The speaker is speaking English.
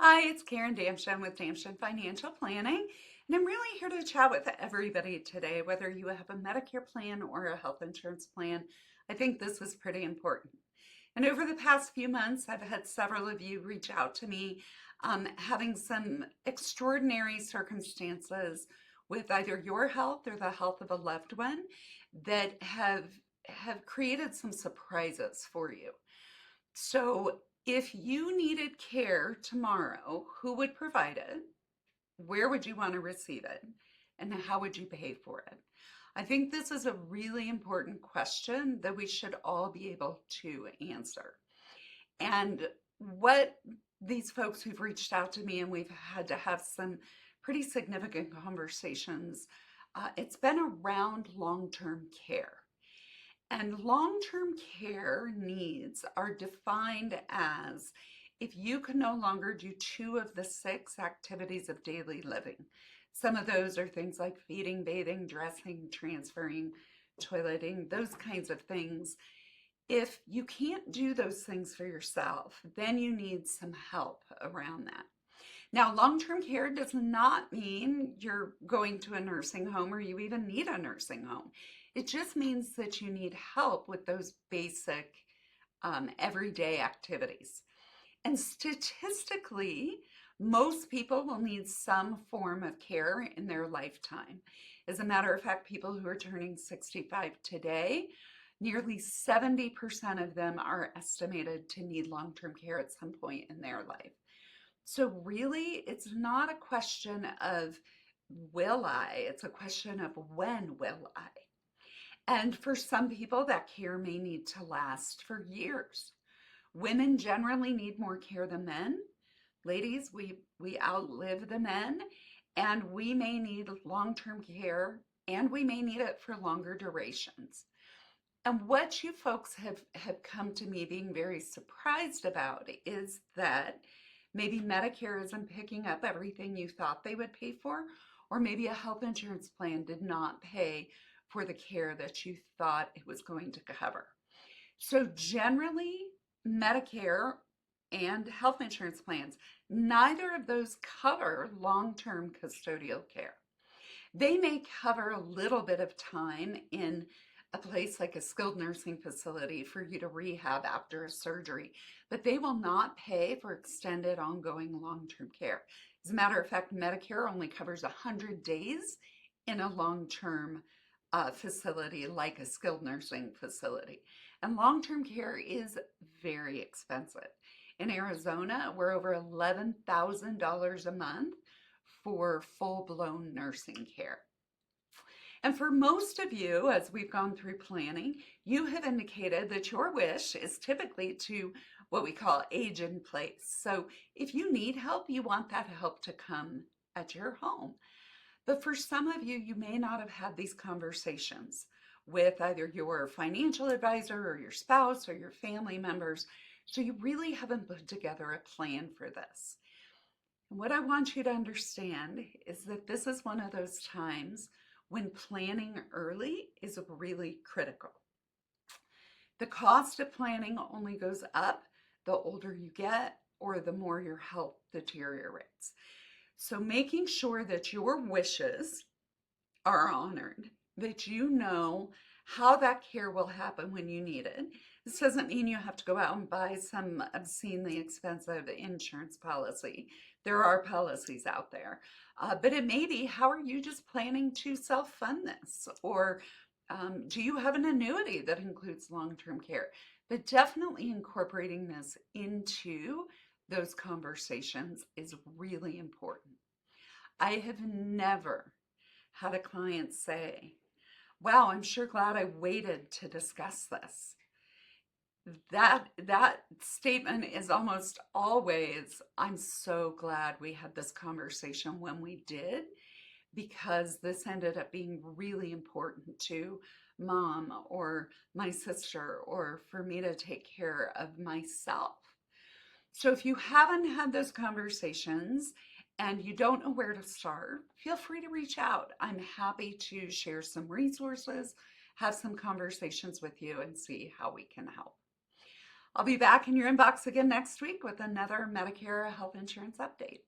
Hi, it's Karen Damshin with Damshin Financial Planning, and I'm really here to chat with everybody today, whether you have a Medicare plan or a health insurance plan. I think this is pretty important. And over the past few months, I've had several of you reach out to me having some extraordinary circumstances with either your health or the health of a loved one that have created some surprises for you. So, if you needed care tomorrow, who would provide it? Where would you want to receive it? And how would you pay for it? I think this is a really important question that we should all be able to answer. And what these folks who've reached out to me and we've had to have some pretty significant conversations, it's been around long term care. And long term care needs are defined as if you can no longer do two of the six activities of daily living. Some of those are things like feeding, bathing, dressing, transferring, toileting, those kinds of things. If you can't do those things for yourself, then you need some help around that. Now, long term care does not mean you're going to a nursing home or you even need a nursing home. It just means that you need help with those basic everyday activities. And statistically, most people will need some form of care in their lifetime. As a matter of fact, people who are turning 65 today, nearly 70% of them are estimated to need long term care at some point in their life. So, really, it's not a question of will I, it's a question of when will I. And for some people, that care may need to last for years. Women generally need more care than men. Ladies, we outlive the men, and we may need long-term care, and we may need it for longer durations. And what you folks have come to me being very surprised about is that maybe Medicare isn't picking up everything you thought they would pay for, or maybe a health insurance plan did not pay for the care that you thought it was going to cover. So generally, Medicare and health insurance plans, neither of those cover long-term custodial care. They may cover a little bit of time in a place like a skilled nursing facility for you to rehab after a surgery, but they will not pay for extended ongoing long-term care. As a matter of fact, Medicare only covers 100 days in a long-term facility like a skilled nursing facility. And long-term care is very expensive. In Arizona, we're over $11,000 a month for full-blown nursing care. And for most of you, as we've gone through planning, you have indicated that your wish is typically to what we call age in place. So if you need help, you want that help to come at your home. But for some of you, you may not have had these conversations with either your financial advisor or your spouse or your family members. So you really haven't put together a plan for this. And what I want you to understand is that this is one of those times when planning early is really critical. The cost of planning only goes up the older you get or the more your health deteriorates. So making sure that your wishes are honored, that you know how that care will happen when you need it. This doesn't mean you have to go out and buy some obscenely expensive insurance policy. There are policies out there. But it may be, how are you just planning to self-fund this? Or do you have an annuity that includes long-term care? But definitely incorporating this into those conversations is really important. I have never had a client say, wow, I'm sure glad I waited to discuss this. That statement is almost always, I'm so glad we had this conversation when we did, because this ended up being really important to mom or my sister or for me to take care of myself. So if you haven't had those conversations and you don't know where to start, feel free to reach out. I'm happy to share some resources, have some conversations with you, and see how we can help. I'll be back in your inbox again next week with another Medicare health insurance update.